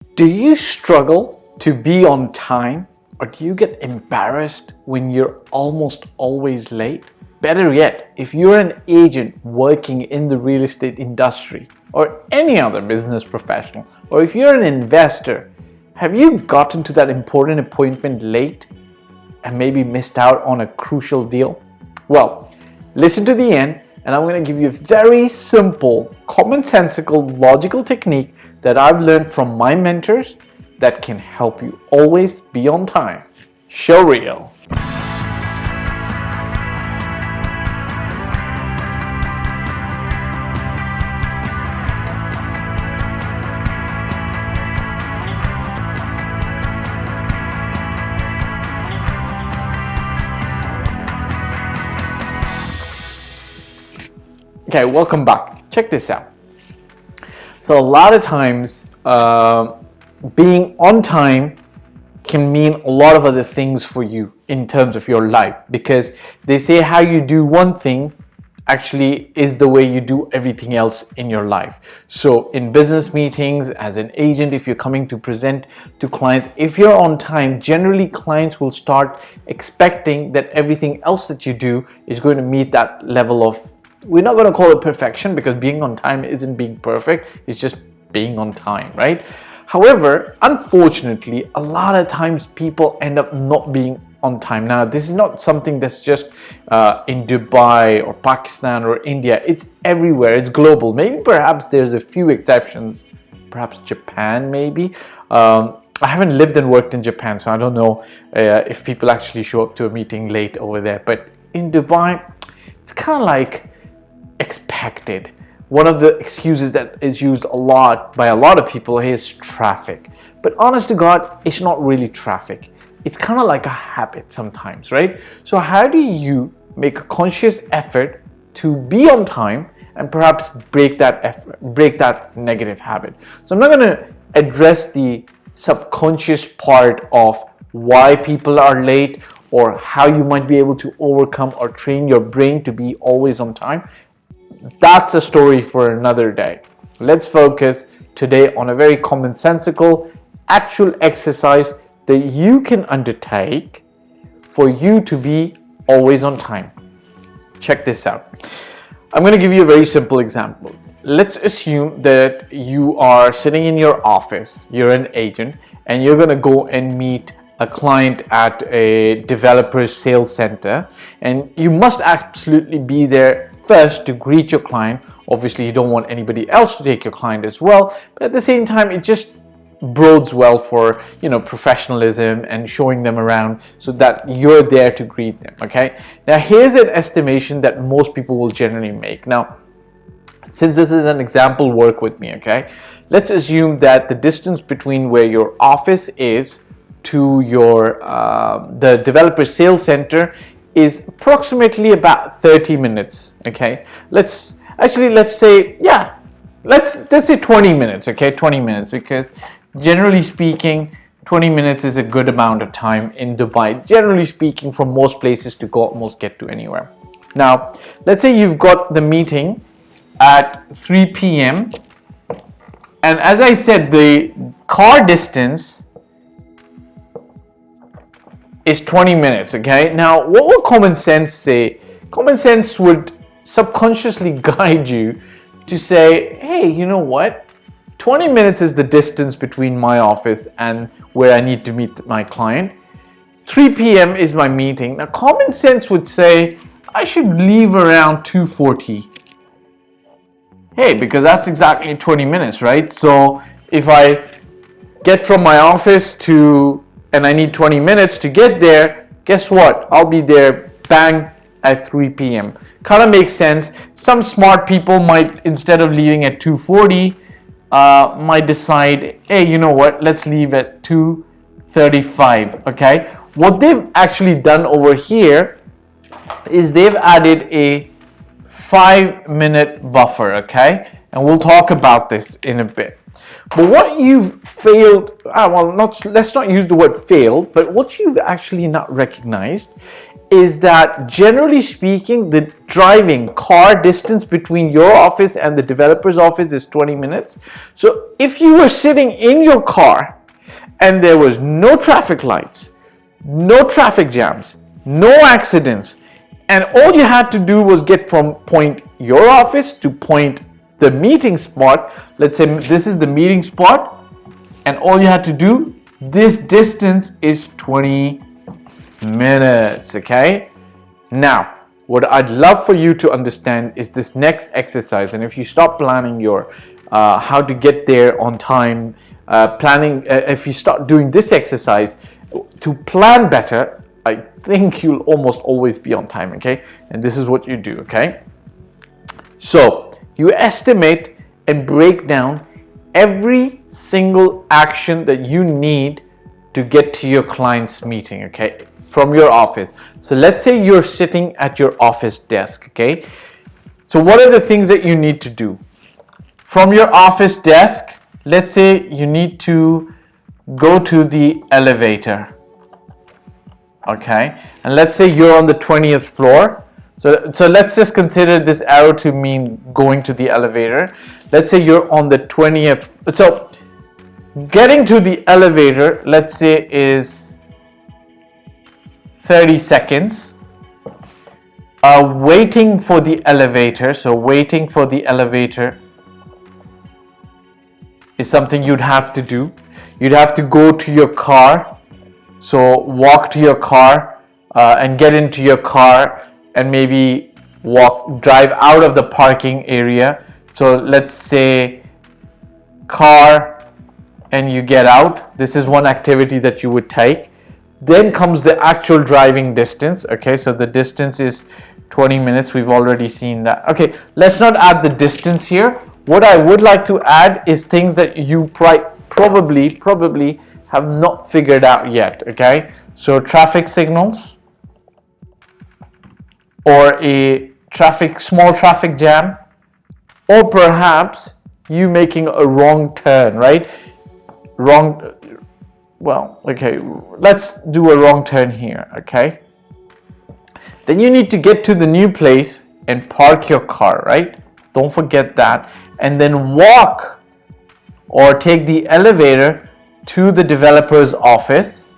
Do you struggle to be on time, or do you get embarrassed when you're almost always late? Better yet, if you're an agent working in the real estate industry or any other business professional, or if you're an investor, have you gotten to that important appointment late and maybe missed out on a crucial deal? Well, listen to the end, and I'm going to give you a very simple, commonsensical, logical technique that I've learned from my mentors that can help you always be on time. Show reel. Okay, welcome back. Check this out. So a lot of times, being on time can mean a lot of other things for you in terms of your life, because they say how you do one thing actually is the way you do everything else in your life. So in business meetings, as an agent, if you're coming to present to clients, if you're on time, generally clients will start expecting that everything else that you do is going to meet that level of, we're not going to call it perfection, because being on time isn't being perfect, it's just being on time, right? However, unfortunately, a lot of times people end up not being on time. Now, this is not something that's just in Dubai or Pakistan or India. It's everywhere. It's global. Maybe perhaps there's a few exceptions, perhaps Japan maybe. I haven't lived and worked in Japan, so I don't know if people actually show up to a meeting late over there. But in Dubai, it's kind of like expected. One of the excuses that is used a lot by a lot of people is traffic. But honest to God, it's not really traffic. It's kind of like a habit sometimes, right? So how do you make a conscious effort to be on time and perhaps break that negative habit? So I'm not going to address the subconscious part of why people are late or how you might be able to overcome or train your brain to be always on time. That's a story for another day. Let's focus today on a very commonsensical, actual exercise that you can undertake for you to be always on time. Check this out. I'm going to give you a very simple example. Let's assume that you are sitting in your office, you're an agent, and you're going to go and meet a client at a developer's sales center, and you must absolutely be there first to greet your client. Obviously, you don't want anybody else to take your client as well, but at the same time, it just bodes well for, professionalism and showing them around so that you're there to greet them. Okay, now here's an estimation that most people will generally make. Now, since this is an example, work with me. Okay, let's assume that the distance between where your office is to your the developer sales center is approximately about 30 minutes. Okay, let's say, let's say 20 minutes. Okay, 20 minutes, because generally speaking 20 minutes is a good amount of time in Dubai, generally speaking, from most places to go almost get to anywhere. Now, let's say you've got the meeting at 3 p.m. and as I said, the car distance is 20 minutes. Okay, now what would common sense say? Common sense would subconsciously guide you to say, hey, you know what, 20 minutes is the distance between my office and where I need to meet my client. 3 p.m. is my meeting. Now common sense would say I should leave around 2:40. Hey, because that's exactly 20 minutes, right? So if I get from my office and I need 20 minutes to get there, guess what? I'll be there bang at 3 p.m. Kind of makes sense. Some smart people might, instead of leaving at 2:40, might decide, hey, you know what? Let's leave at 2:35. Okay. What they've actually done over here is they've added a 5-minute buffer. Okay, and we'll talk about this in a bit. But what you've failed, let's not use the word failed, but what you've actually not recognized is that generally speaking, the driving car distance between your office and the developer's office is 20 minutes. So if you were sitting in your car and there was no traffic lights, no traffic jams, no accidents, and all you had to do was get from point your office to point the meeting spot. Let's say this is the meeting spot, and all you had to do, this distance is 20 minutes. Okay, now what I'd love for you to understand is this next exercise. And if you start planning your how to get there on time, if you start doing this exercise to plan better, I think you'll almost always be on time. Okay, and this is what you do. Okay, so you estimate and break down every single action that you need to get to your client's meeting, okay, from your office. So let's say you're sitting at your office desk, okay? So what are the things that you need to do? From your office desk, let's say you need to go to the elevator, okay? And let's say you're on the 20th floor. So let's just consider this arrow to mean going to the elevator. Let's say you're on the 20th. So getting to the elevator, let's say, is 30 seconds. Waiting for the elevator. So waiting for the elevator is something you'd have to do. You'd have to go to your car. So walk to your car and get into your car and maybe drive out of the parking area. So let's say car and you get out. This is one activity that you would take. Then comes the actual driving distance. Okay, so the distance is 20 minutes. We've already seen that. Okay, let's not add the distance here. What I would like to add is things that you probably have not figured out yet. Okay, so traffic signals, or a small traffic jam, or perhaps you making a wrong turn, right? Okay, let's do a wrong turn here, okay? Then you need to get to the new place and park your car, right? Don't forget that. And then walk or take the elevator to the developer's office.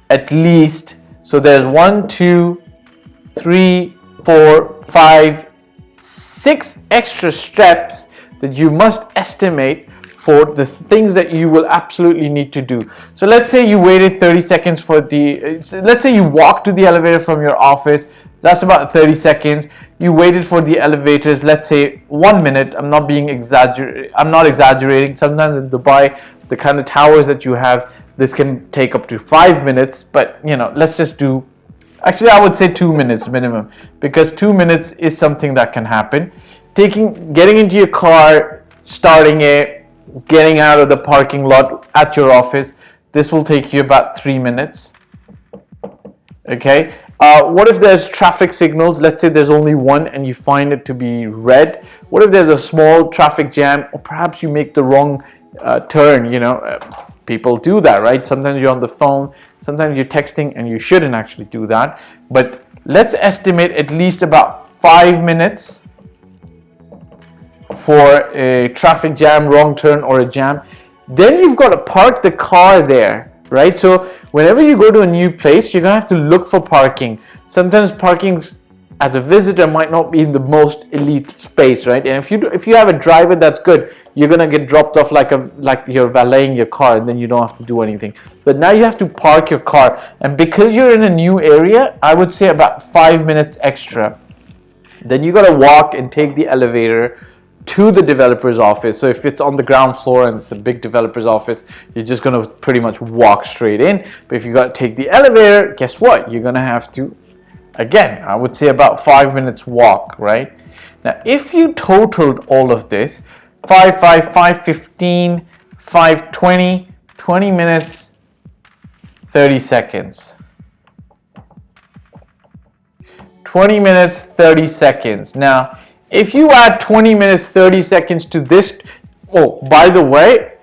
At least, so there's 1, 2, 3, 4, 5, 6 extra steps that you must estimate for the things that you will absolutely need to do. So let's say you waited 30 seconds for let's say you walked to the elevator from your office. That's about 30 seconds. You waited for the elevators, let's say 1 minute. I'm not exaggerating. Sometimes in Dubai, the kind of towers that you have, this can take up to 5 minutes, but let's just do, actually I would say 2 minutes minimum, because 2 minutes is something that can happen. Getting into your car, starting it, getting out of the parking lot at your office, this will take you about 3 minutes. Okay, what if there's traffic signals? Let's say there's only one and you find it to be red. What if there's a small traffic jam, or perhaps you make the wrong turn? People do that, right? Sometimes you're on the phone, sometimes you're texting, and you shouldn't actually do that. But let's estimate at least about 5 minutes for a traffic jam, wrong turn, or a jam. Then you've got to park the car there, right? So whenever you go to a new place, you're gonna have to look for parking. Sometimes parking as a visitor might not be in the most elite space, right? And if you have a driver that's good, you're gonna get dropped off like you're valeting your car, and then you don't have to do anything. But now you have to park your car, and because you're in a new area, I would say about 5 minutes extra. Then you gotta walk and take the elevator to the developer's office. So if it's on the ground floor and it's a big developer's office, you're just going to pretty much walk straight in. But if you got to take the elevator, guess what? You're going to have to, again, I would say about 5 minutes walk, right? Now, if you totaled all of this, 5:15, 5:20, 20 minutes, 30 seconds. 20 minutes, 30 seconds. Now, if you add 20 minutes, 30 seconds to this, oh, by the way,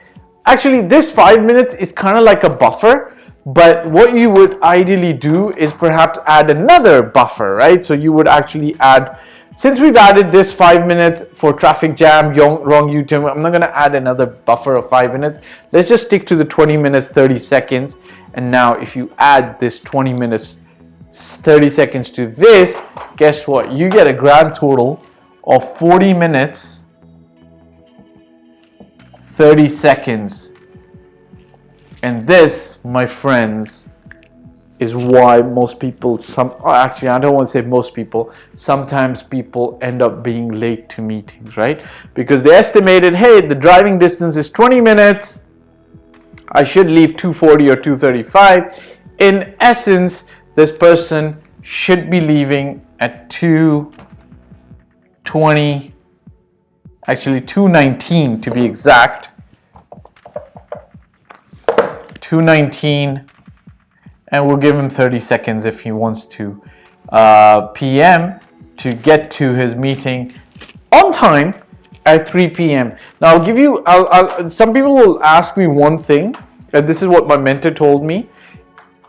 actually this 5 minutes is kind of like a buffer, But what you would ideally do is perhaps add another buffer, right? So you would actually add, since we've added this 5 minutes for traffic jam, wrong U-turn, I'm not going to add another buffer of 5 minutes. Let's just stick to the 20 minutes, 30 seconds. And now if you add this 20 minutes, 30 seconds to this, guess what? You get a grand total of 40 minutes, 30 seconds. And this, my friends, is why most people, actually I don't want to say most people, sometimes people end up being late to meetings, right? Because they estimated, hey, the driving distance is 20 minutes, I should leave 2:40 or 2:35. In essence, this person should be leaving at 2:20, actually 2:19 to be exact, 2:19, and we'll give him 30 seconds if he wants to, p.m. to get to his meeting on time at 3 p.m. Now I'll give you, some people will ask me one thing, and this is what my mentor told me.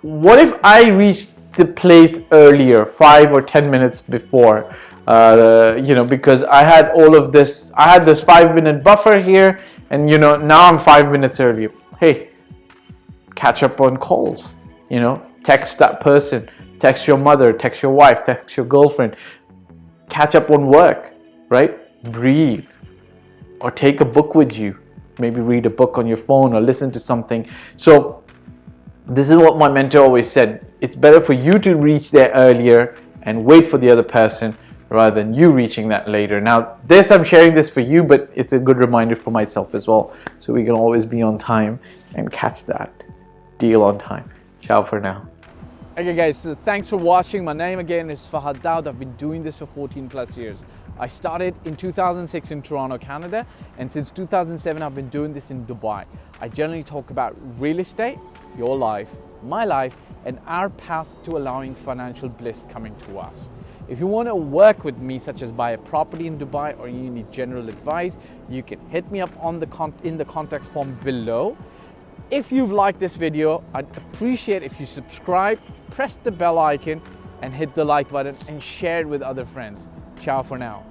What if I reached the place earlier, 5 or 10 minutes before? Because I had all of this, I had this 5-minute buffer here, and now I'm 5 minutes earlier. Hey, catch up on calls, text that person, text your mother, text your wife, text your girlfriend, catch up on work, right? Breathe, or take a book with you, maybe read a book on your phone or listen to something. So this is what my mentor always said. It's better for you to reach there earlier and wait for the other person rather than you reaching that later. Now I'm sharing this for you, but it's a good reminder for myself as well, so we can always be on time and catch that deal on time. Ciao for now. Okay guys, so thanks for watching. My name again is Fahd Dawood. I've been doing this for 14 plus years. I started in 2006 in Toronto, Canada, and since 2007 I've been doing this in Dubai. I generally talk about real estate, your life, my life, and our path to allowing financial bliss coming to us. If you want to work with me, such as buy a property in Dubai, or you need general advice, you can hit me up on in the contact form below. If you've liked this video, I'd appreciate if you subscribe, press the bell icon, and hit the like button and share it with other friends. Ciao for now.